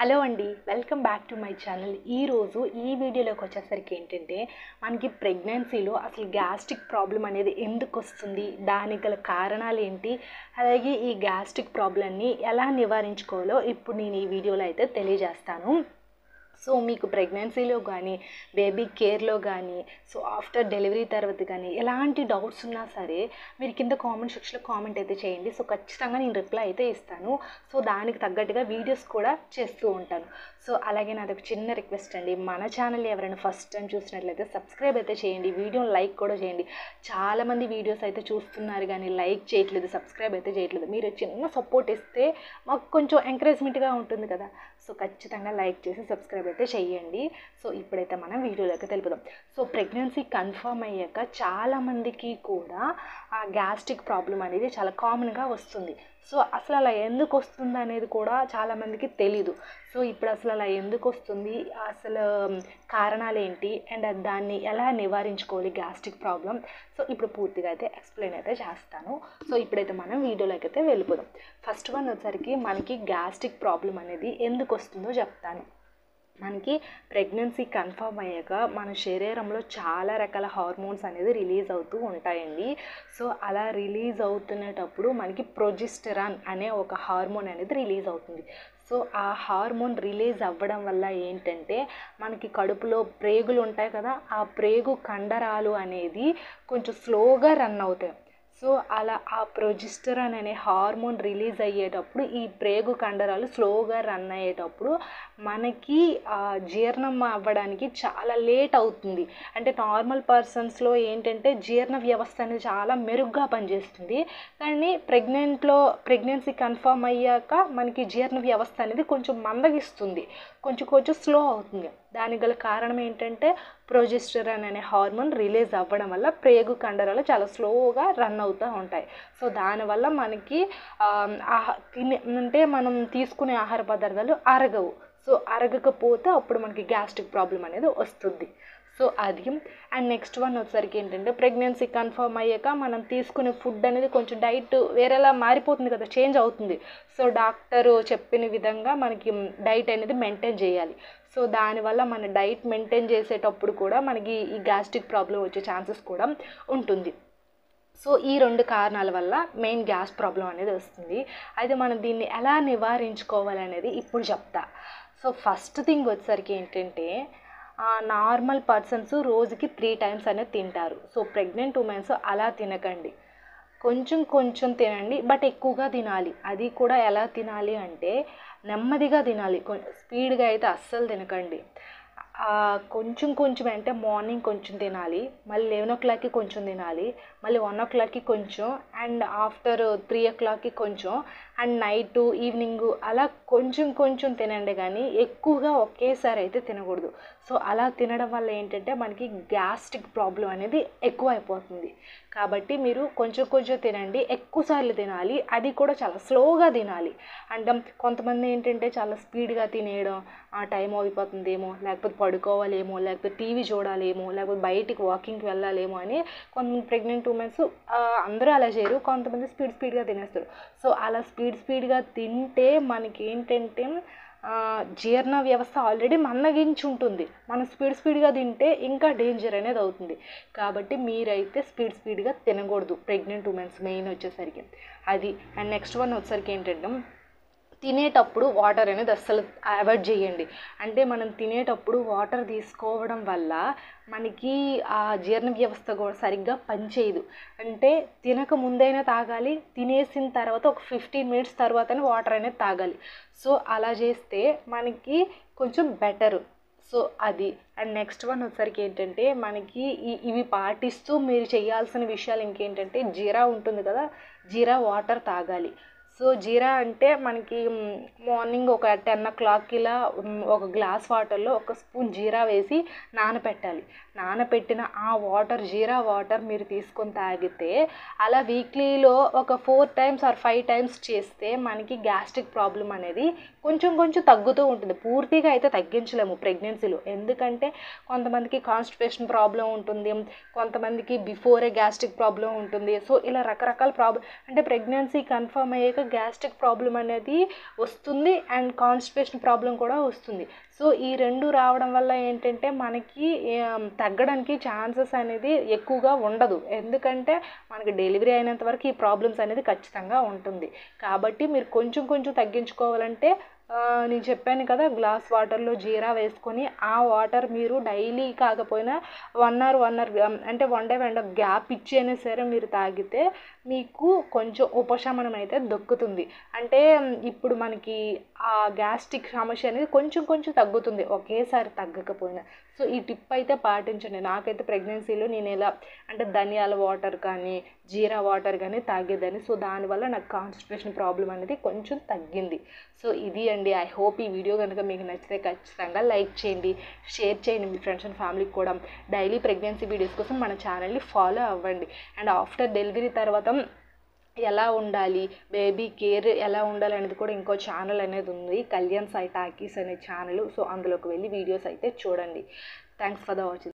Hello అండి, welcome back to my channel. ఈరోజు ఈ వీడియోలోకి వచ్చేసరికి ఏంటంటే మనకి ప్రెగ్నెన్సీలో అసలు గ్యాస్ట్రిక్ ప్రాబ్లం అనేది ఎందుకు వస్తుంది, దానికి గల కారణాలు ఏంటి, అలాగే ఈ గ్యాస్ట్రిక్ ప్రాబ్లమ్ని ఎలా నివారించుకోవాలో ఇప్పుడు నేను ఈ వీడియోలో అయితే తెలియజేస్తాను. సో మీకు ప్రెగ్నెన్సీలో కానీ బేబీ కేర్లో కానీ ఆఫ్టర్ డెలివరీ తర్వాత కానీ ఎలాంటి డౌట్స్ ఉన్నా సరే మీరు కింద కామెంట్ సెక్షన్లో కామెంట్ అయితే చేయండి. సో ఖచ్చితంగా నేను రిప్లై అయితే ఇస్తాను. సో దానికి తగ్గట్టుగా వీడియోస్ కూడా చేస్తూ ఉంటాను. సో అలాగే నాది ఒక చిన్న రిక్వెస్ట్ అండి, మన ఛానల్ ఎవరైనా ఫస్ట్ టైం చూసినట్లయితే సబ్స్క్రైబ్ అయితే చేయండి, వీడియోని లైక్ కూడా చేయండి. చాలామంది వీడియోస్ అయితే చూస్తున్నారు కానీ లైక్ చేయట్లేదు, సబ్స్క్రైబ్ అయితే చేయట్లేదు. మీరు చిన్న సపోర్ట్ ఇస్తే మాకు కొంచెం ఎంకరేజ్మెంట్గా ఉంటుంది కదా. సో ఖచ్చితంగా లైక్ చేసి సబ్స్క్రైబ్ అయితే చెయ్యండి. సో ఇప్పుడైతే మనం వీడియోలోకి తెలుపుదాం. సో ప్రెగ్నెన్సీ కన్ఫర్మ్ అయ్యాక చాలామందికి కూడా ఆ గ్యాస్ట్రిక్ ప్రాబ్లం అనేది చాలా కామన్గా వస్తుంది. సో అసలు అలా ఎందుకు వస్తుంది అనేది కూడా చాలామందికి తెలీదు. సో ఇప్పుడు అసలు అలా ఎందుకు వస్తుంది, అసలు కారణాలు ఏంటి, అండ్ దాన్ని ఎలా నివారించుకోవాలి గ్యాస్ట్రిక్ ప్రాబ్లం, సో ఇప్పుడు పూర్తిగా అయితే ఎక్స్ప్లెయిన్ అయితే చేస్తాను. సో ఇప్పుడైతే మనం వీడియోలోకి అయితే వెళ్ళిపోదాం. ఫస్ట్ వన్ వచ్చేసరికి మనకి గ్యాస్ట్రిక్ ప్రాబ్లం అనేది ఎందుకు వస్తుందో చెప్తాను. మనకి ప్రెగ్నెన్సీ కన్ఫర్మ్ అయ్యాక మన శరీరంలో చాలా రకాల హార్మోన్స్ అనేది రిలీజ్ అవుతూ ఉంటాయండి. సో అలా రిలీజ్ అవుతున్నప్పుడు మనకి ప్రొజెస్టెరాన్ అనే ఒక హార్మోన్ అనేది రిలీజ్ అవుతుంది. సో ఆ హార్మోన్ రిలీజ్ అవ్వడం వల్ల ఏంటంటే మనకి కడుపులో ప్రేగులు ఉంటాయి కదా, ఆ ప్రేగు కండరాలు అనేది కొంచెం స్లోగా రన్ అవుతాయి. సో అలా ఆ ప్రొజెస్టెరాన్ అనే హార్మోన్ రిలీజ్ అయ్యేటప్పుడు ఈ ప్రేగు కండరాలు స్లోగా రన్ అయ్యేటప్పుడు మనకి జీర్ణం అవ్వడానికి చాలా లేట్ అవుతుంది. అంటే నార్మల్ పర్సన్స్లో ఏంటంటే జీర్ణ వ్యవస్థ అనేది చాలా మెరుగ్గా పనిచేస్తుంది. కానీ ప్రెగ్నెన్సీ కన్ఫర్మ్ అయ్యాక మనకి జీర్ణ వ్యవస్థ అనేది కొంచెం మందగిస్తుంది, కొంచెం స్లో అవుతుంది. దానికి గల కారణం ఏంటంటే ప్రొజెస్టెరాన్ అనే హార్మోన్ రిలీజ్ అవ్వడం వల్ల ప్రేగు కండరాలు చాలా స్లోగా రన్ అవుతూ ఉంటాయి. సో దానివల్ల మనకి అంటే మనం తీసుకునే ఆహార పదార్థాలు అరగవు. సో అరగకపోతే అప్పుడు మనకి గ్యాస్ట్రిక్ ప్రాబ్లం అనేది వస్తుంది. సో అది. అండ్ నెక్స్ట్ వన్ వచ్చేసరికి ఏంటంటే ప్రెగ్నెన్సీ కన్ఫర్మ్ అయ్యాక మనం తీసుకునే ఫుడ్ అనేది కొంచెం డైట్ వేరేలా మారిపోతుంది కదా, చేంజ్ అవుతుంది. సో డాక్టరు చెప్పిన విధంగా మనకి డైట్ అనేది మెయింటైన్ చేయాలి. సో దానివల్ల మన డైట్ మెయింటైన్ చేసేటప్పుడు కూడా మనకి ఈ గ్యాస్ట్రిక్ ప్రాబ్లం వచ్చే ఛాన్సెస్ కూడా ఉంటుంది. సో ఈ రెండు కారణాల వల్ల మెయిన్ గ్యాస్ ప్రాబ్లం అనేది వస్తుంది. అయితే మనం దీన్ని ఎలా నివారించుకోవాలనేది ఇప్పుడు చెప్తా. సో ఫస్ట్ థింగ్ వచ్చేసరికి ఏంటంటే నార్మల్ పర్సన్స్ రోజుకి 3 times అనేది తింటారు. సో ప్రెగ్నెంట్ ఉమెన్స్ అలా తినకండి, కొంచెం తినండి, బట్ ఎక్కువగా తినాలి. అది కూడా ఎలా తినాలి అంటే నెమ్మదిగా తినాలి, స్పీడ్గా అయితే అస్సలు తినకండి. కొంచెం అంటే మార్నింగ్ కొంచెం తినాలి, మళ్ళీ 11 o'clockకి కొంచెం తినాలి, మళ్ళీ 1 o'clockకి కొంచెం, అండ్ ఆఫ్టర్ 3 o'clockకి కొంచెం, అండ్ నైట్ ఈవినింగ్ అలా కొంచెం తినండి. కానీ ఎక్కువగా ఒకేసారి అయితే తినకూడదు. సో అలా తినడం వల్ల ఏంటంటే మనకి గ్యాస్ట్రిక్ ప్రాబ్లం అనేది ఎక్కువ అయిపోతుంది. కాబట్టి మీరు కొంచెం తినండి, ఎక్కువసార్లు తినాలి, అది కూడా చాలా స్లోగా తినాలి. అంటే కొంతమంది ఏంటంటే చాలా స్పీడ్గా తినేయడం, టైం అయిపోతుందేమో, లేకపోతే పడుకోవాలేమో, లేకపోతే టీవీ చూడాలేమో, లేకపోతే బయటికి వాకింగ్కి వెళ్ళాలేమో అని కొంతమంది ప్రెగ్నెంట్ ఉమెన్స్ అందరూ అలా చేయరు, కొంతమంది స్పీడ్గా తినేస్తారు. సో అలా స్పీడ్గా తింటే మనకి ఏంటంటే జీర్ణ వ్యవస్థ ఆల్రెడీ మందగించి ఉంటుంది, మనం స్పీడ్గా తింటే ఇంకా డేంజర్ అనేది అవుతుంది. కాబట్టి మీరైతే స్పీడ్గా తినకూడదు ప్రెగ్నెంట్ ఉమెన్స్ మెయిన్ వచ్చేసరికి అది. అండ్ నెక్స్ట్ వన్ వచ్చేసరికి ఏంటంటే తినేటప్పుడు వాటర్ అనేది అస్సలు అవాయిడ్ చేయండి. అంటే మనం తినేటప్పుడు వాటర్ తీసుకోవడం వల్ల మనకి ఆ జీర్ణ వ్యవస్థ కూడా సరిగ్గా పనిచేయదు. అంటే తినక ముందైనా తాగాలి, తినేసిన తర్వాత ఒక 15 minutes తర్వాతనే వాటర్ అనేది తాగాలి. సో అలా చేస్తే మనకి కొంచెం బెటరు. సో అది. అండ్ నెక్స్ట్ వన్ వచ్చేసరికి ఏంటంటే మనకి ఇవి పాటిస్తూ మీరు చేయాల్సిన విషయాలు ఇంకేంటంటే జీరా ఉంటుంది కదా, జీరా వాటర్ తాగాలి. సో జీరా అంటే మనకి మార్నింగ్ ఒక 10 o'clock ఇలా ఒక గ్లాస్ వాటర్లో 1 స్పూన్ జీరా వేసి నానపెట్టాలి. నానపెట్టిన ఆ వాటర్, జీరా వాటర్ మీరు తీసుకొని తాగితే అలా వీక్లీలో ఒక 4 times or 5 times చేస్తే మనకి గ్యాస్ట్రిక్ ప్రాబ్లం అనేది కొంచెం కొంచెం తగ్గుతూ ఉంటుంది. పూర్తిగా అయితే తగ్గించలేము ప్రెగ్నెన్సీలో. ఎందుకంటే కొంతమందికి కాన్స్టిపేషన్ ప్రాబ్లం ఉంటుంది, కొంతమందికి బిఫోరే గ్యాస్ట్రిక్ ప్రాబ్లం ఉంటుంది. సో ఇలా రకరకాల ప్రాబ్లం అంటే ప్రెగ్నెన్సీ కన్ఫర్మ్ అయ్యాక గ్యాస్ట్రిక్ ప్రాబ్లం అనేది వస్తుంది అండ్ కాన్స్టిపేషన్ ప్రాబ్లం కూడా వస్తుంది. సో ఈ రెండు రావడం వల్ల ఏంటంటే మనకి తగ్గడానికి ఛాన్సెస్ అనేది ఎక్కువగా ఉండదు. ఎందుకంటే మనకి డెలివరీ అయినంత వరకు ఈ ప్రాబ్లమ్స్ అనేది ఖచ్చితంగా ఉంటుంది. కాబట్టి మీరు కొంచెం కొంచెం తగ్గించుకోవాలంటే నేను చెప్పాను కదా, గ్లాస్ వాటర్లో జీరా వేసుకొని ఆ వాటర్ మీరు డైలీ కాకపోయినా 1 అవర్ అంటే 1 డే 1 గ్యాప్ ఇచ్చి అయినా సరే మీరు తాగితే మీకు కొంచెం ఉపశమనం అయితే దొక్కుతుంది. అంటే ఇప్పుడు మనకి ఆ గ్యాస్ట్రిక్ సమస్య అనేది కొంచెం కొంచెం తగ్గుతుంది, ఒకేసారి తగ్గకపోయినా. సో ఈ టిప్ అయితే పాటించండి. నాకైతే ప్రెగ్నెన్సీలో నేను ఎలా అంటే ధనియాల వాటర్ కానీ జీరా వాటర్ కానీ తాగేదాన్ని. సో దానివల్ల నాకు కాన్స్టిపేషన్ ప్రాబ్లం అనేది కొంచెం తగ్గింది. సో ఇది అండి. ఐ హోప్ ఈ వీడియో కనుక మీకు నచ్చితే ఖచ్చితంగా లైక్ చేయండి, షేర్ చేయండి మీ ఫ్రెండ్స్ అండ్ ఫ్యామిలీకి కూడా. డైలీ ప్రెగ్నెన్సీ వీడియోస్ కోసం మన ఛానల్ని ఫాలో అవ్వండి. అండ్ ఆఫ్టర్ డెలివరీ తర్వాత ఎలా ఉండాలి, బేబీ కేర్ ఎలా ఉండాలి అనేది కూడా ఇంకో ఛానల్ అనేది ఉంది, కళ్యాణ్ సాయి టాకీస్ అనే ఛానల్. సో అందులోకి వెళ్ళి వీడియోస్ అయితే చూడండి. Thanks for the watching.